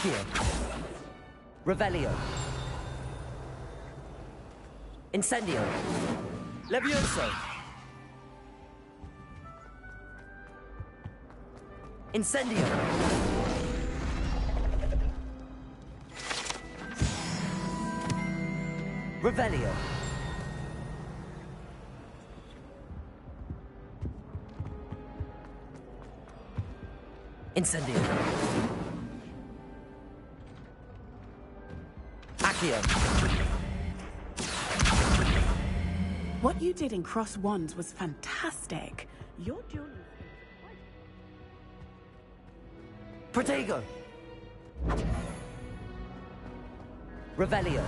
Accio. Revelio. Incendio. Levioso. Incendio. Revelio. Incendio. Accio. What you did in Cross Wands was fantastic. You're doing... Protego. Revelio.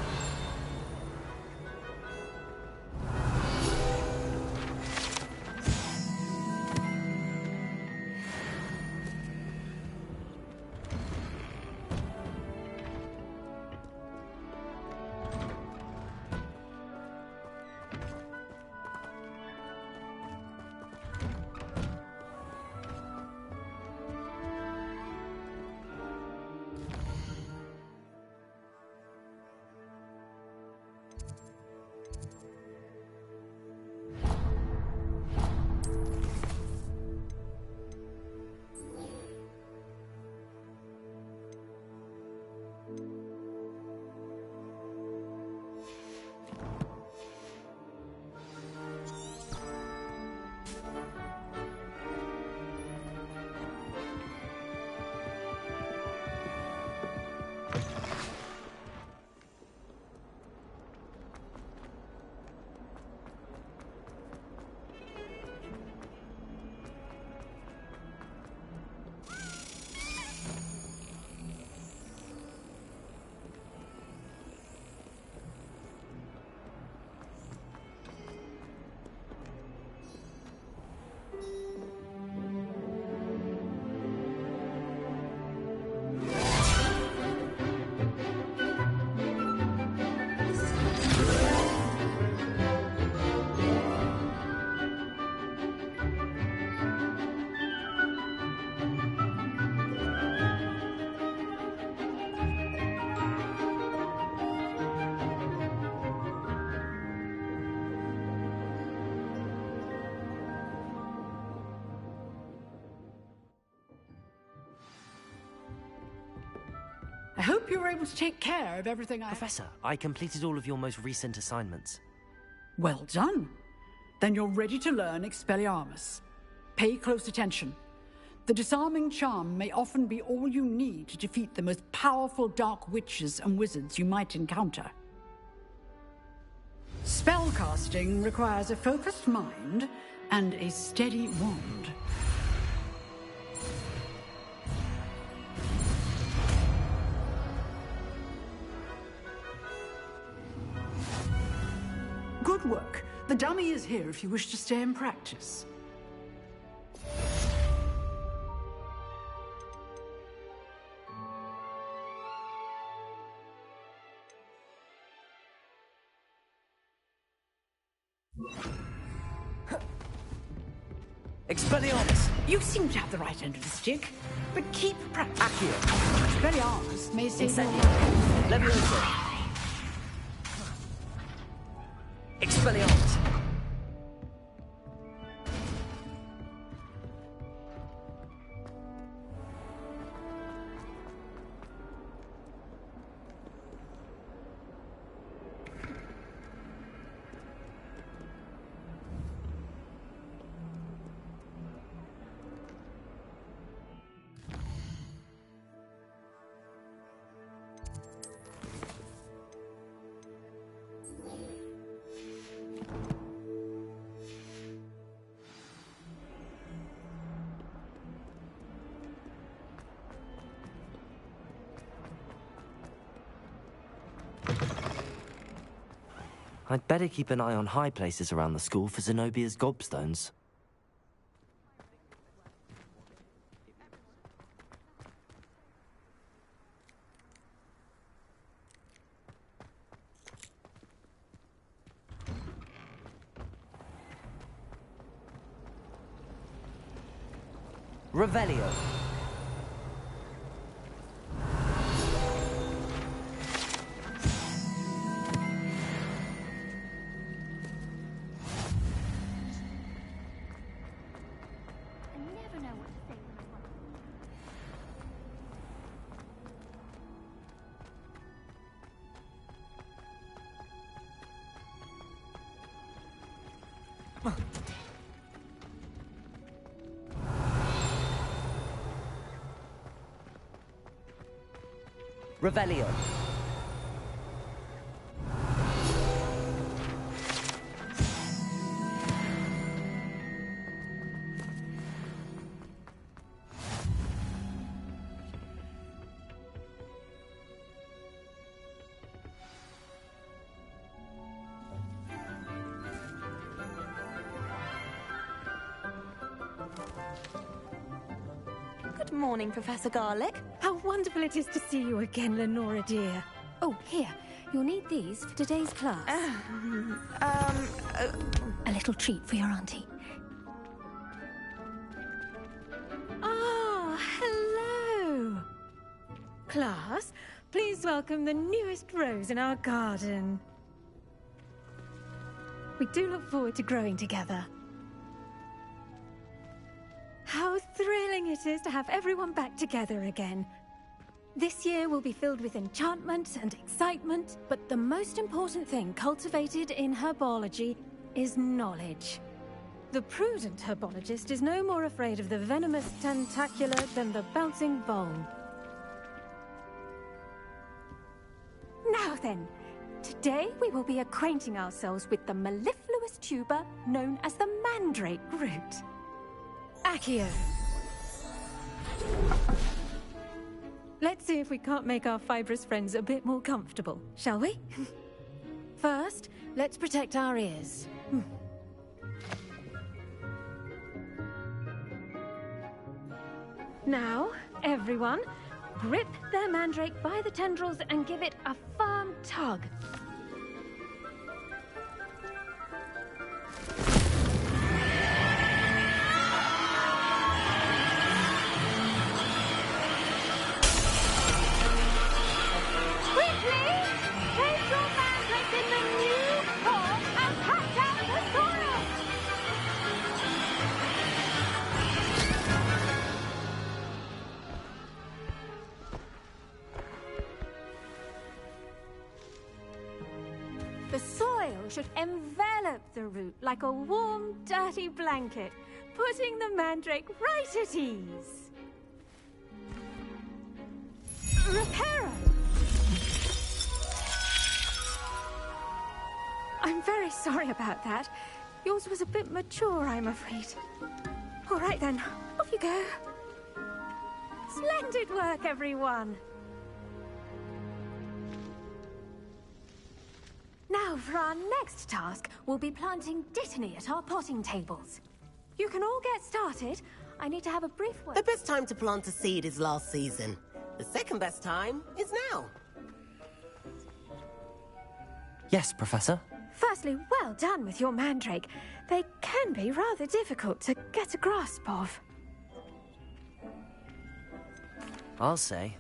I hope you were able to take care of everything Professor, I completed all of your most recent assignments. Well done. Then you're ready to learn Expelliarmus. Pay close attention. The disarming charm may often be all you need to defeat the most powerful dark witches and wizards you might encounter. Spellcasting requires a focused mind and a steady wand. Good work. The dummy is here if you wish to stay and practice. Expelliarmus! You seem to have the right end of the stick, but keep practicing. Accio. Expelliarmus may save your Incendio. life. Levioso. Expelliarmus. I'd better keep an eye on high places around the school for Zenobia's gobstones. Revelio. Revelio. Good morning, Professor Garlick. How wonderful it is to see you again, Lenora dear. Oh, here. You'll need these for today's class. A little treat for your auntie. Ah, hello. Class, please welcome the newest rose in our garden. We do look forward to growing together. How thrilling it is to have everyone back together again. This year will be filled with enchantment and excitement, but the most important thing cultivated in herbology is knowledge. The prudent herbologist is no more afraid of the venomous tentacula than the bouncing vole. Now then, today we will be acquainting ourselves with the mellifluous tuber known as the mandrake root. Accio. Let's see if we can't make our fibrous friends a bit more comfortable, shall we? First, let's protect our ears. Now, everyone, grip their mandrake by the tendrils and give it a firm tug. The soil should envelop the root like a warm, dirty blanket, putting the mandrake right at ease. Reparo! I'm very sorry about that. Yours was a bit mature, I'm afraid. All right then, off you go. Splendid work, everyone! Now, for our next task, we'll be planting dittany at our potting tables. You can all get started. I need to have a brief word. The best time to plant a seed is last season. The second best time is now. Yes, Professor. Firstly, well done with your mandrake. They can be rather difficult to get a grasp of. I'll say.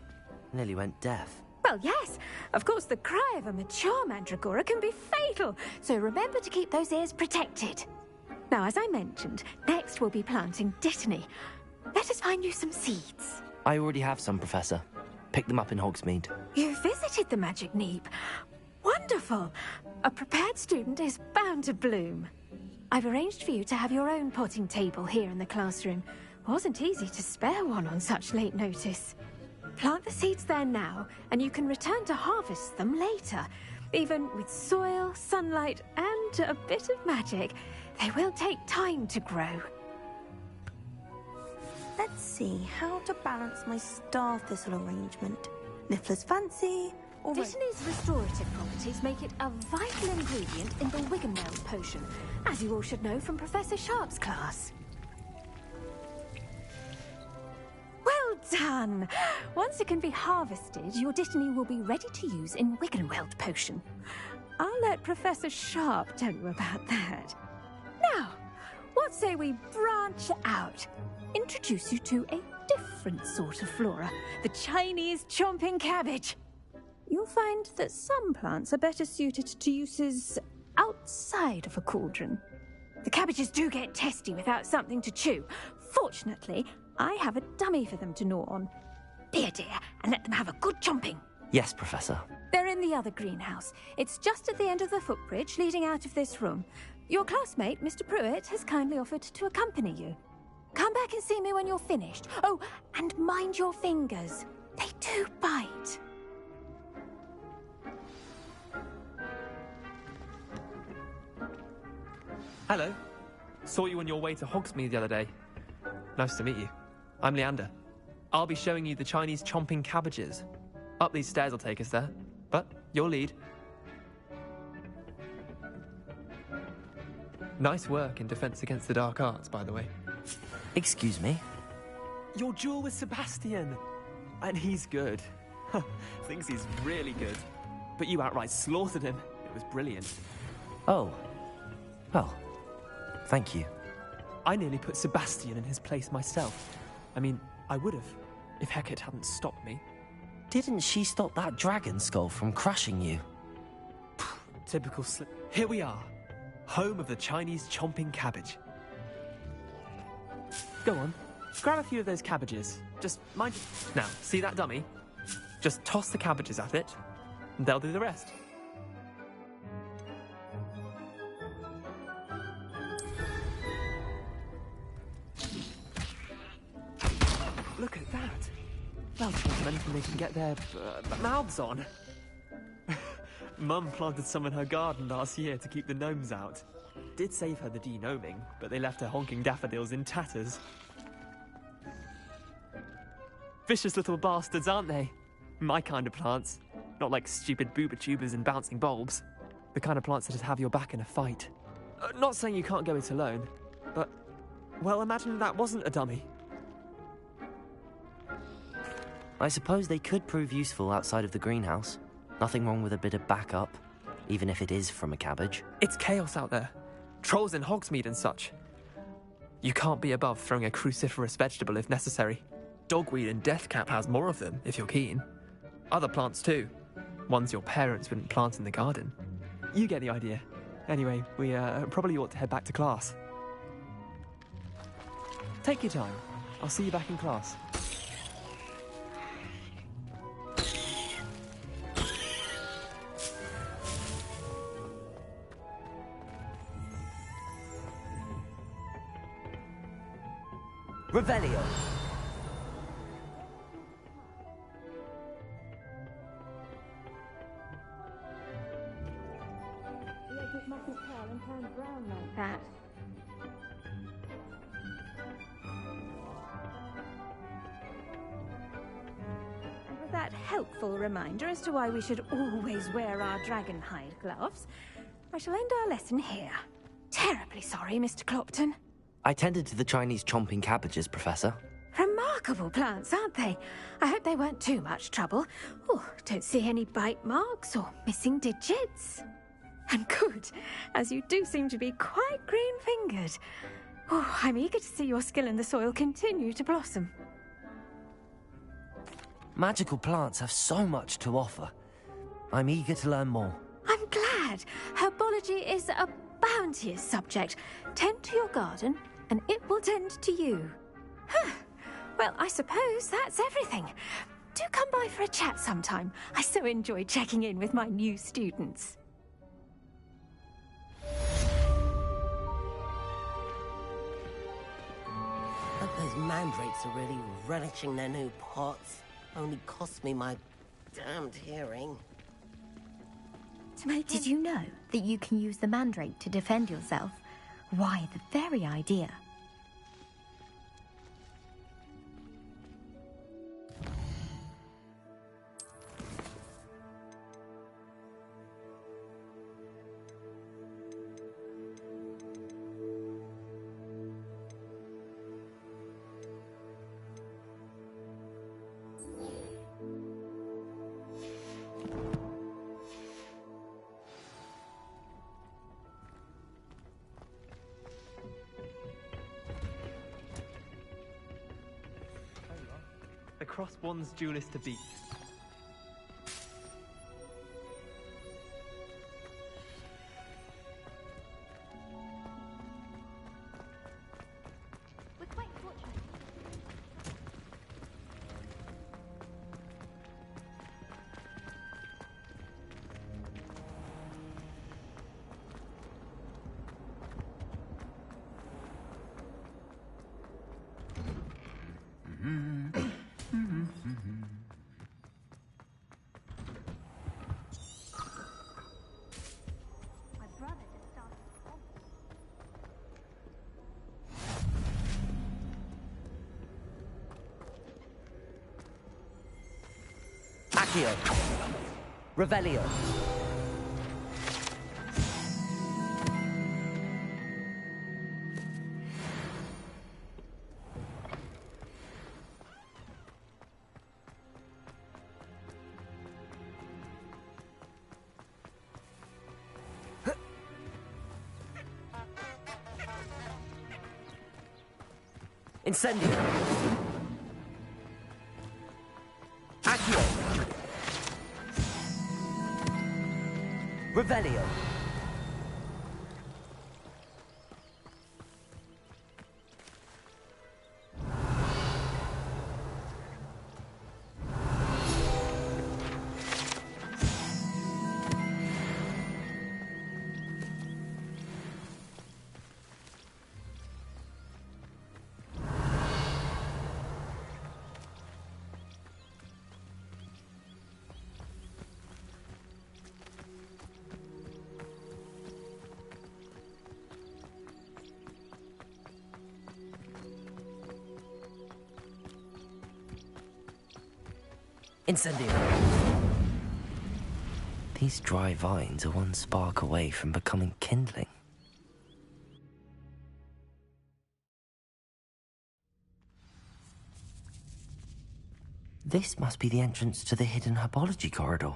Nearly went deaf. Well, yes. Of course, the cry of a mature mandragora can be fatal, so remember to keep those ears protected. Now, as I mentioned, next we'll be planting dittany. Let us find you some seeds. I already have some, Professor. Picked them up in Hogsmeade. You visited the Magic Neep. Wonderful. A prepared student is bound to bloom. I've arranged for you to have your own potting table here in the classroom. Wasn't easy to spare one on such late notice. Plant the seeds there now, and you can return to harvest them later. Even with soil, sunlight, and a bit of magic, they will take time to grow. Let's see how to balance my star thistle arrangement. Niffler's fancy, or... Dittany's restorative properties make it a vital ingredient in the Wiggenweld potion, as you all should know from Professor Sharp's class. Well done! Once it can be harvested, your dittany will be ready to use in Wiggenweld potion. I'll let Professor Sharp tell you about that. Now, what say we branch out? Introduce you to a different sort of flora, the Chinese chomping cabbage. You'll find that some plants are better suited to uses outside of a cauldron. The cabbages do get testy without something to chew. Fortunately, I have a dummy for them to gnaw on. Be a dear and let them have a good chomping. Yes, Professor. They're in the other greenhouse. It's just at the end of the footbridge leading out of this room. Your classmate, Mr. Pruitt, has kindly offered to accompany you. Come back and see me when you're finished. Oh, and mind your fingers. They do bite. Hello. Saw you on your way to Hogsmeade the other day. Nice to meet you. I'm Leander. I'll be showing you the Chinese chomping cabbages. Up these stairs will take us there, but your lead. Nice work in Defense Against the Dark Arts, by the way. Excuse me? Your duel with Sebastian! And he's good. Thinks he's really good. But you outright slaughtered him. It was brilliant. Oh. Well, thank you. I nearly put Sebastian in his place myself. I mean, I would have, if Hecate hadn't stopped me. Didn't she stop that dragon skull from crushing you? Typical slip. Here we are. Home of the Chinese chomping cabbage. Go on, grab a few of those cabbages. Just mind. Now, see that dummy? Just toss the cabbages at it, and they'll do the rest. Look at that. They'll take anything they can get their mouths on. Mum planted some in her garden last year to keep the gnomes out. Did save her the denoming, but they left her honking daffodils in tatters. Vicious little bastards, aren't they? My kind of plants. Not like stupid booba tubers and bouncing bulbs. The kind of plants that have your back in a fight. Not saying you can't go it alone, but... well, imagine that wasn't a dummy. I suppose they could prove useful outside of the greenhouse. Nothing wrong with a bit of backup, even if it is from a cabbage. It's chaos out there. Trolls in Hogsmeade and such. You can't be above throwing a cruciferous vegetable if necessary. Dogweed and deathcap has more of them, if you're keen. Other plants too. Ones your parents wouldn't plant in the garden. You get the idea. Anyway, we probably ought to head back to class. Take your time. I'll see you back in class. Revelio. It mustn't curl and turn brown like that. And with that helpful reminder as to why we should always wear our dragonhide gloves, I shall end our lesson here. Terribly sorry, Mr. Clopton. I tended to the Chinese chomping cabbages, Professor. Remarkable plants, aren't they? I hope they weren't too much trouble. Oh, don't see any bite marks or missing digits. And good, as you do seem to be quite green-fingered. Oh, I'm eager to see your skill in the soil continue to blossom. Magical plants have so much to offer. I'm eager to learn more. I'm glad. Herbology is a bounteous subject. Tend to your garden, and it will tend to you. Huh. Well, I suppose that's everything. Do come by for a chat sometime. I so enjoy checking in with my new students. But those mandrakes are really relishing their new pots. Only cost me my damned hearing. Did you know that you can use the mandrake to defend yourself? Why, the very idea. The cross one's duelist to beat. We're quite fortunate. Accio. Revelio. Incendio. Accio. Revelio. Incendio. These dry vines are one spark away from becoming kindling. This must be the entrance to the hidden herbology corridor.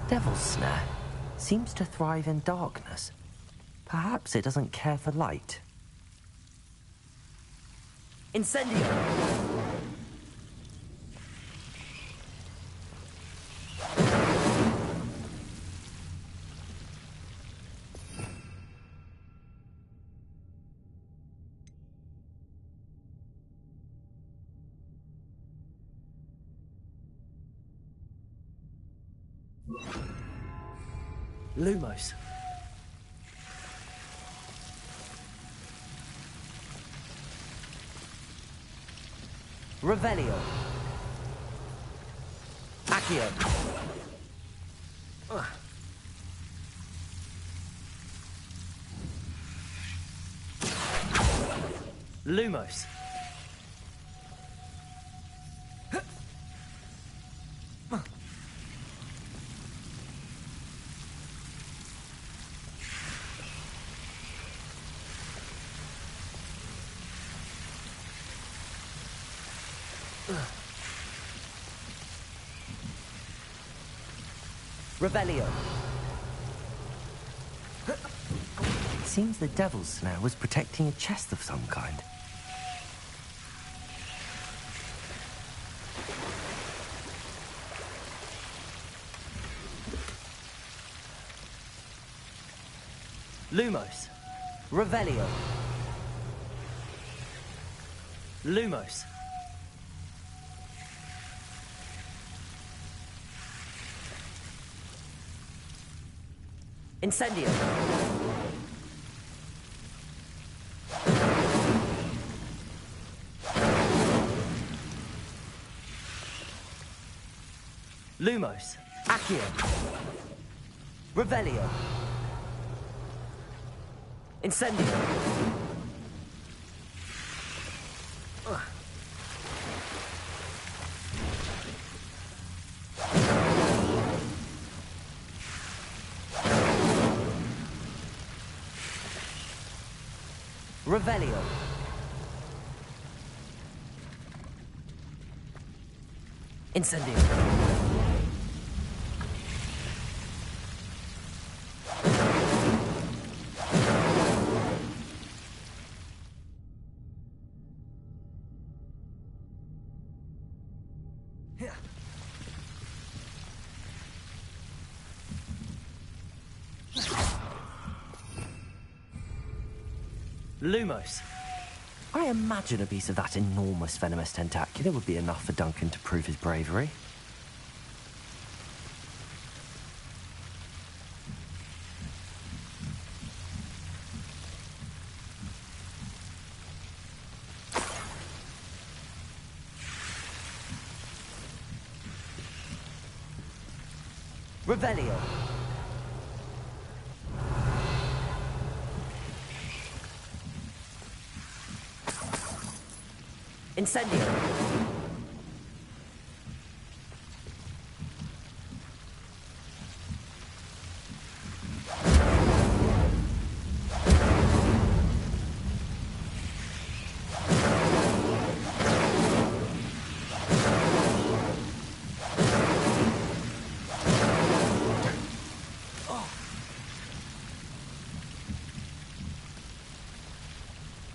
Devil's Snare seems to thrive in darkness. Perhaps it doesn't care for light. Incendio! Lumos. Revelio. Accio. Lumos. Revelio. It seems the Devil's Snare was protecting a chest of some kind. Lumos. Revelio. Lumos. Incendio. Lumos. Accio. Revelio. Incendio. Revelio. Incendio. Lumos. I imagine a piece of that enormous venomous tentacula would be enough for Duncan to prove his bravery. Revelio. Incendio.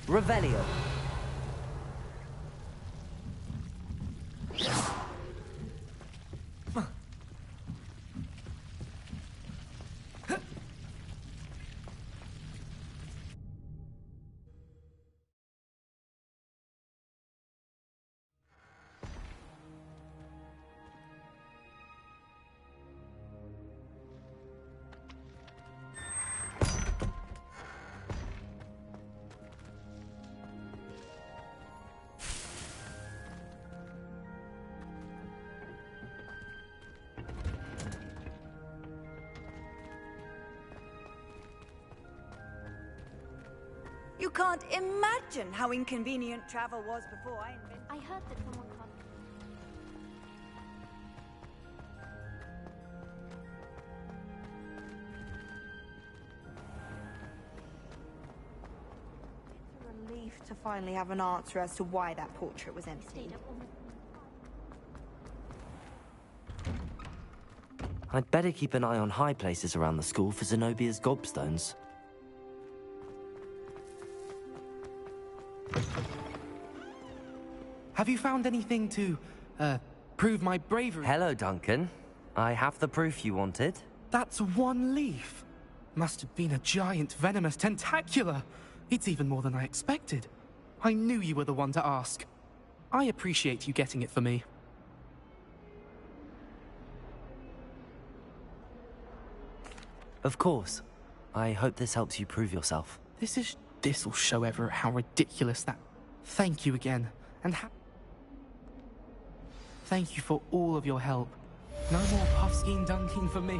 Revelio. You can't imagine how inconvenient travel was before I invented... I heard that someone can't... It's a relief to finally have an answer as to why that portrait was empty. I'd better keep an eye on high places around the school for Zenobia's gobstones. Have you found anything to, prove my bravery? Hello, Duncan. I have the proof you wanted. That's one leaf. Must have been a giant venomous tentacula. It's even more than I expected. I knew you were the one to ask. I appreciate you getting it for me. Of course. I hope this helps you prove yourself. This'll show Everett how ridiculous that... Thank you again, and thank you for all of your help. No more Puffsky and Dunking for me.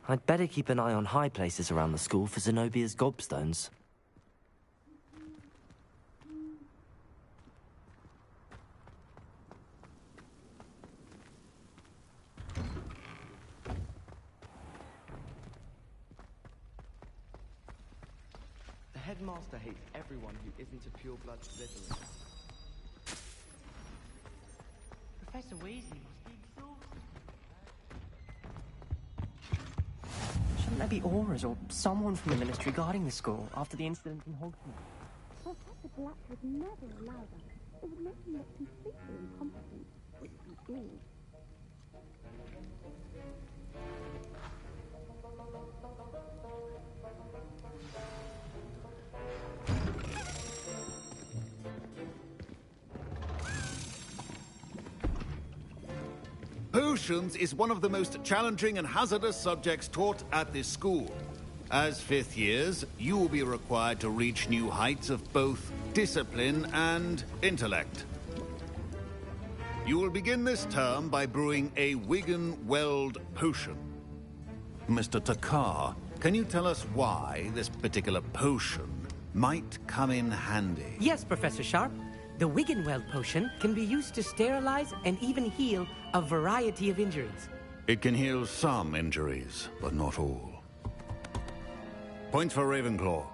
I'd better keep an eye on high places around the school for Zenobia's gobstones. The headmaster hates everyone who isn't a pure-blood Slytherin. Professor Weasley must be exhausted. Shouldn't there be auras or someone from the ministry guarding the school after the incident in Hogwarts? Professor Black would never allow that. It would make him look completely incompetent, which he is. Potions is one of the most challenging and hazardous subjects taught at this school. As fifth years, you will be required to reach new heights of both discipline and intellect. You will begin this term by brewing a Wiggenweld potion. Mr. Takar, can you tell us why this particular potion might come in handy? Yes, Professor Sharp. The Wiggenweld potion can be used to sterilize and even heal a variety of injuries. It can heal some injuries, but not all. Points for Ravenclaw.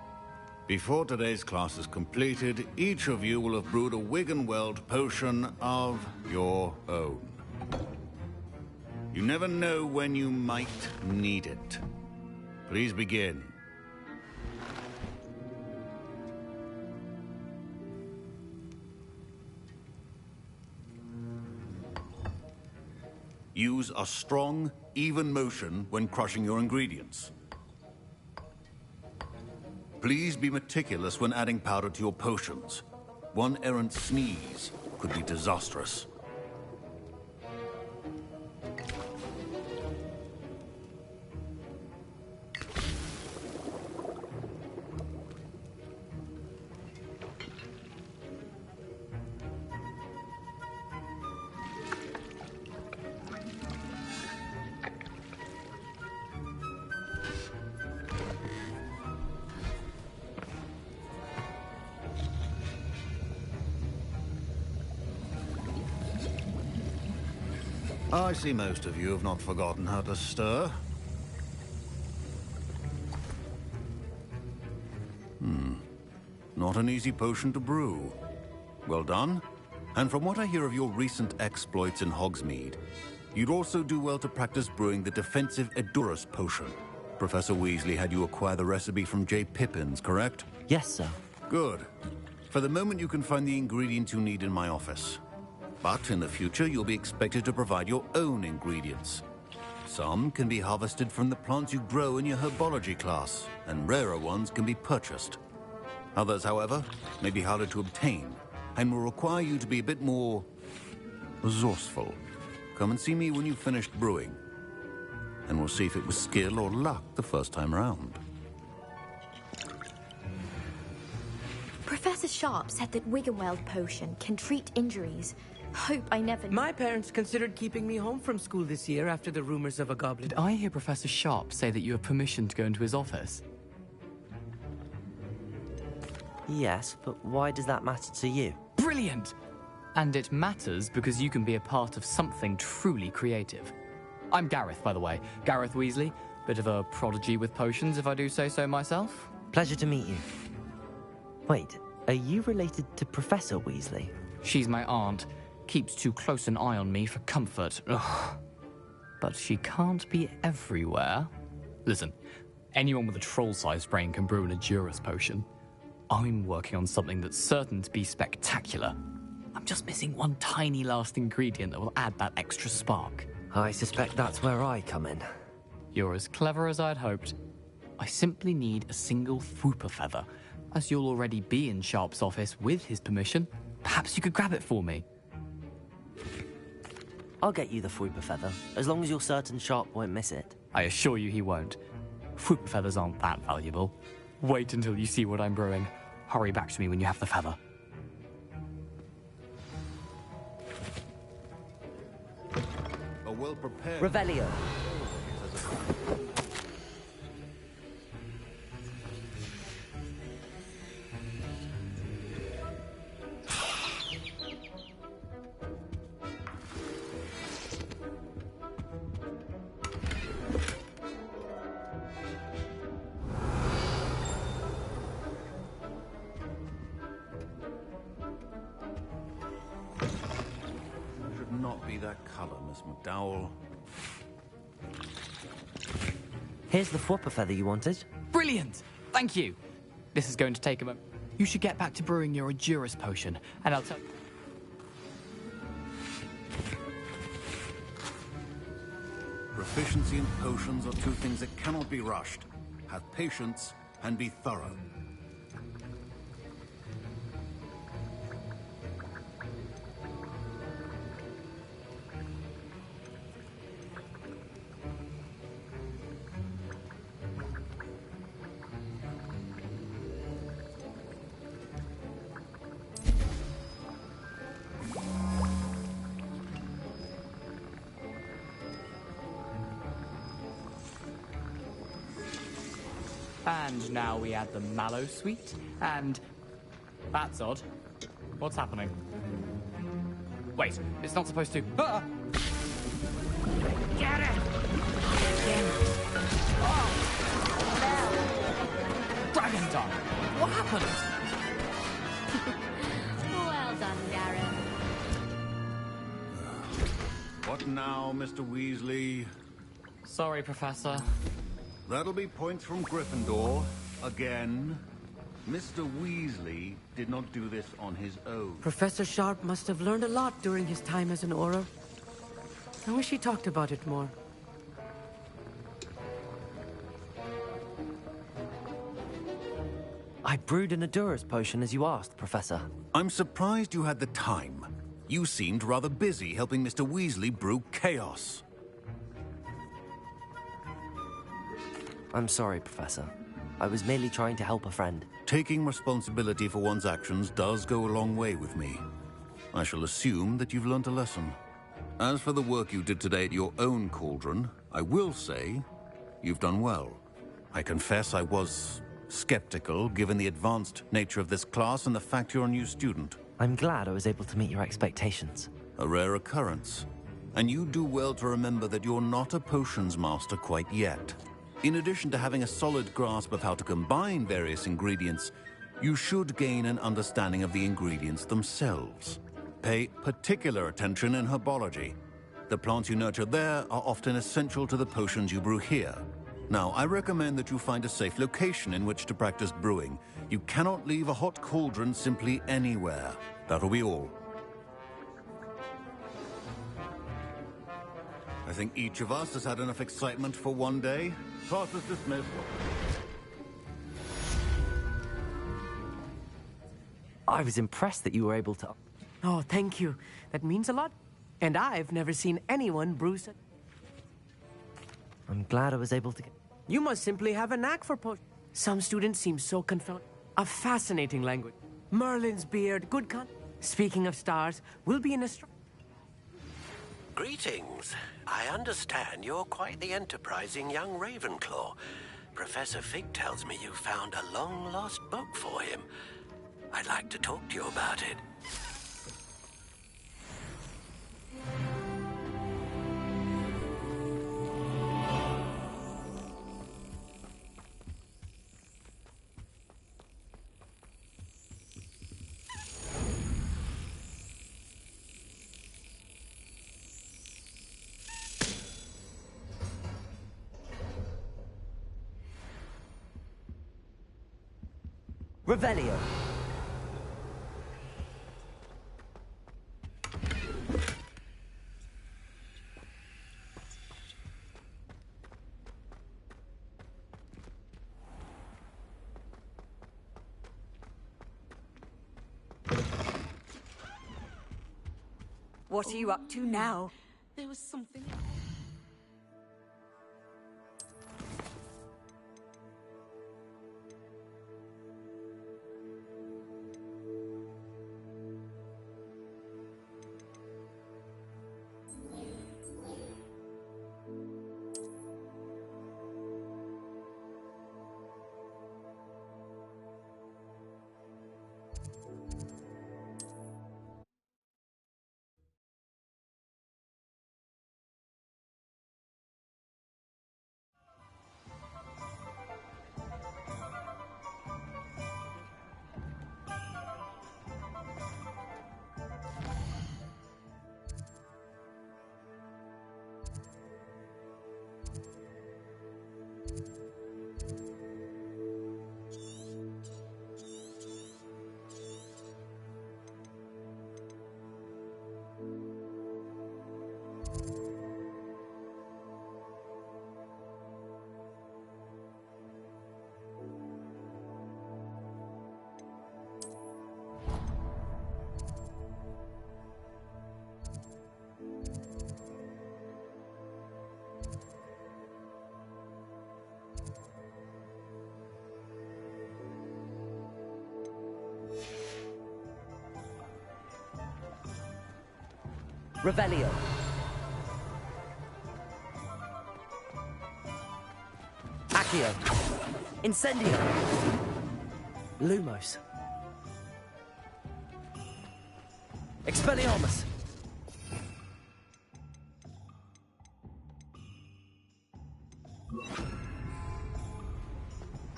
Before today's class is completed, each of you will have brewed a Wiggenweld potion of your own. You never know when you might need it. Please begin. Use a strong, even motion when crushing your ingredients. Please be meticulous when adding powder to your potions. One errant sneeze could be disastrous. I see most of you have not forgotten how to stir. Not an easy potion to brew. Well done. And from what I hear of your recent exploits in Hogsmeade, you'd also do well to practice brewing the defensive Edurus potion. Professor Weasley had you acquire the recipe from J. Pippin's, correct? Yes, sir. Good. For the moment, you can find the ingredients you need in my office. But in the future, you'll be expected to provide your own ingredients. Some can be harvested from the plants you grow in your herbology class, and rarer ones can be purchased. Others, however, may be harder to obtain, and will require you to be a bit more resourceful. Come and see me when you've finished brewing, and we'll see if it was skill or luck the first time round. Professor Sharp said that Wiggenweld potion can treat injuries. Hope I never... My parents considered keeping me home from school this year after the rumors of a goblin. Did I hear Professor Sharp say that you have permission to go into his office? Yes, but why does that matter to you? Brilliant! And it matters because you can be a part of something truly creative. I'm Gareth, by the way. Gareth Weasley. Bit of a prodigy with potions, if I do say so myself. Pleasure to meet you. Wait, are you related to Professor Weasley? She's my aunt. Keeps too close an eye on me for comfort. Ugh. But she can't be everywhere. Listen, anyone with a troll-sized brain can brew an Edurus potion. I'm working on something that's certain to be spectacular. I'm just missing one tiny last ingredient that will add that extra spark. I suspect that's where I come in. You're as clever as I'd hoped. I simply need a single Fwooper feather. As you'll already be in Sharp's office with his permission, perhaps you could grab it for me. I'll get you the Fwooper feather, as long as you're certain Sharp won't miss it. I assure you he won't. Fwooper feathers aren't that valuable. Wait until you see what I'm brewing. Hurry back to me when you have the feather. A well-prepared... Revelio. that color, Miss McDowell. Here's the Whopper feather you wanted. Brilliant! Thank you! This is going to take a moment. You should get back to brewing your Adurus potion, and I'll tell you. Proficiency in potions are two things that cannot be rushed. Have patience and be thorough. And now we add the mallow sweet, and... That's odd. What's happening? Wait, it's not supposed to... Ah! Get it! Dragon tongue! What happened? Well done, Gareth. What now, Mr. Weasley? Sorry, Professor. That'll be points from Gryffindor. Again. Mr. Weasley did not do this on his own. Professor Sharp must have learned a lot during his time as an Auror. I wish he talked about it more. I brewed an Adurus potion as you asked, Professor. I'm surprised you had the time. You seemed rather busy helping Mr. Weasley brew chaos. I'm sorry, Professor. I was merely trying to help a friend. Taking responsibility for one's actions does go a long way with me. I shall assume that you've learnt a lesson. As for the work you did today at your own cauldron, I will say you've done well. I confess I was skeptical, given the advanced nature of this class and the fact you're a new student. I'm glad I was able to meet your expectations. A rare occurrence. And you do well to remember that you're not a potions master quite yet. In addition to having a solid grasp of how to combine various ingredients, you should gain an understanding of the ingredients themselves. Pay particular attention in herbology. The plants you nurture there are often essential to the potions you brew here. Now, I recommend that you find a safe location in which to practice brewing. You cannot leave a hot cauldron simply anywhere. That'll be all. I think each of us has had enough excitement for one day. Class is dismissed. I was impressed that you were able to... Oh, thank you. That means a lot. And I've never seen anyone brew such... I'm glad I was able to get... You must simply have a knack for potions. Some students seem so confounded. A fascinating language. Merlin's beard, good con... Speaking of stars, we'll be in a... Greetings. I understand you're quite the enterprising young Ravenclaw. Professor Fig tells me you found a long-lost book for him. I'd like to talk to you about it. Revelio. What are you up to now? There was something... Revelio. Accio. Incendio. Lumos. Expelliarmus.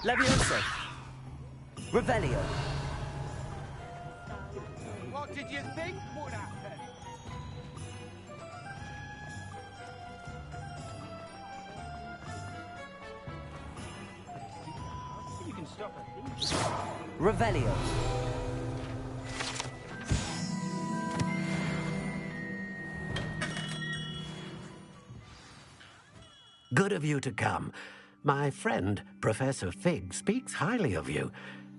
Levioso. Revelio. What did you think would happen? You can stop it. Revelio. Good of you to come. My friend, Professor Fig, speaks highly of you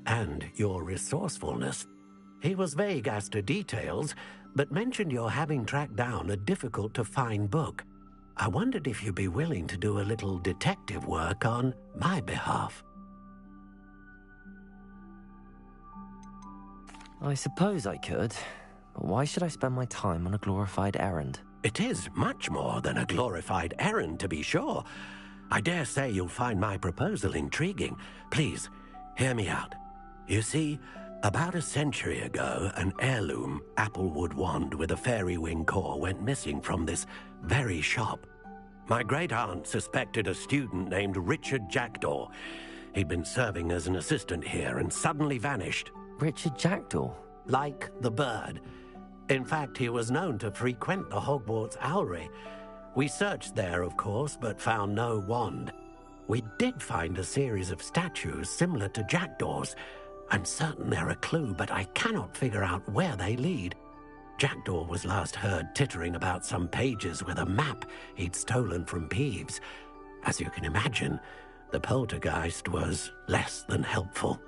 and your resourcefulness. He was vague as to details, but mentioned your having tracked down a difficult-to-find book. I wondered if you'd be willing to do a little detective work on my behalf. I suppose I could, but why should I spend my time on a glorified errand? It is much more than a glorified errand, to be sure. I dare say you'll find my proposal intriguing. Please, hear me out. You see, about a century ago, an heirloom applewood wand with a fairy wing core went missing from this very shop. My great-aunt suspected a student named Richard Jackdaw. He'd been serving as an assistant here and suddenly vanished. Richard Jackdaw? Like the bird. In fact, he was known to frequent the Hogwarts Owlery. We searched there, of course, but found no wand. We did find a series of statues similar to Jackdaw's. I'm certain they're a clue, but I cannot figure out where they lead. Jackdaw was last heard tittering about some pages with a map he'd stolen from Peeves. As you can imagine, the poltergeist was less than helpful.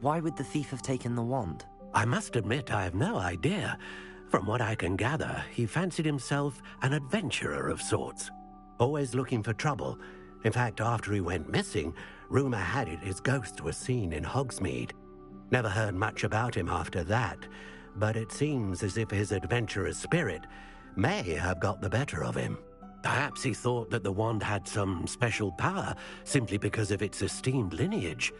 Why would the thief have taken the wand? I must admit I have no idea. From what I can gather, he fancied himself an adventurer of sorts, always looking for trouble. In fact, after he went missing, rumor had it his ghost was seen in Hogsmeade. Never heard much about him after that, but it seems as if his adventurous spirit may have got the better of him. Perhaps he thought that the wand had some special power simply because of its esteemed lineage.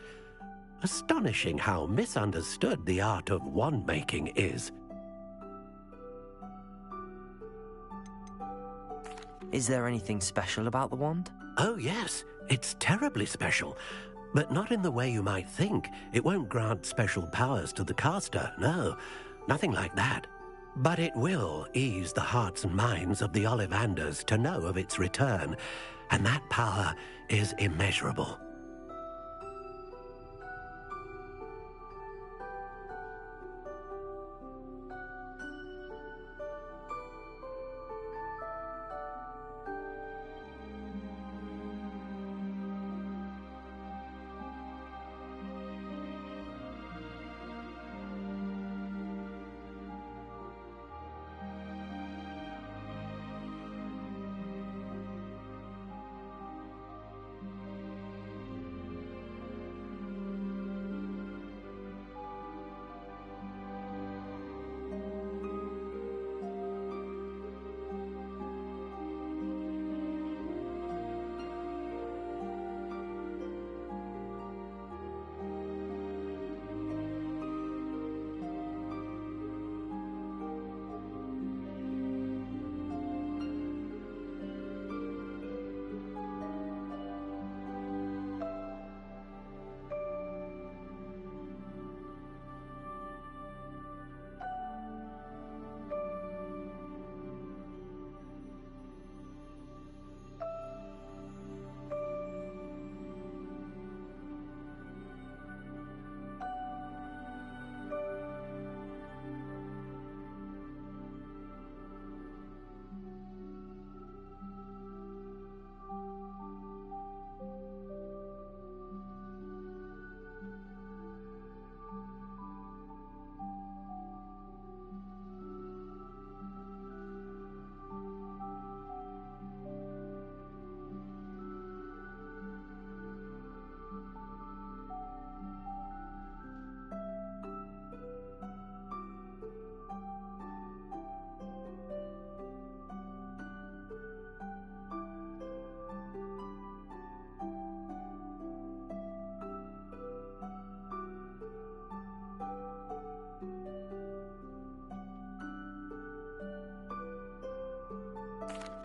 Astonishing how misunderstood the art of wand-making is. Is there anything special about the wand? Oh yes, it's terribly special. But not in the way you might think. It won't grant special powers to the caster, no. Nothing like that. But it will ease the hearts and minds of the Ollivanders to know of its return, and that power is immeasurable.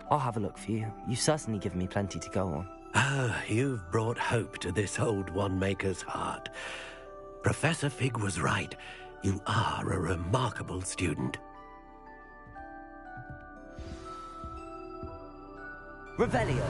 I'll have a look for you. You've certainly given me plenty to go on. Ah, you've brought hope to this old one-maker's heart. Professor Fig was right. You are a remarkable student. Revelio.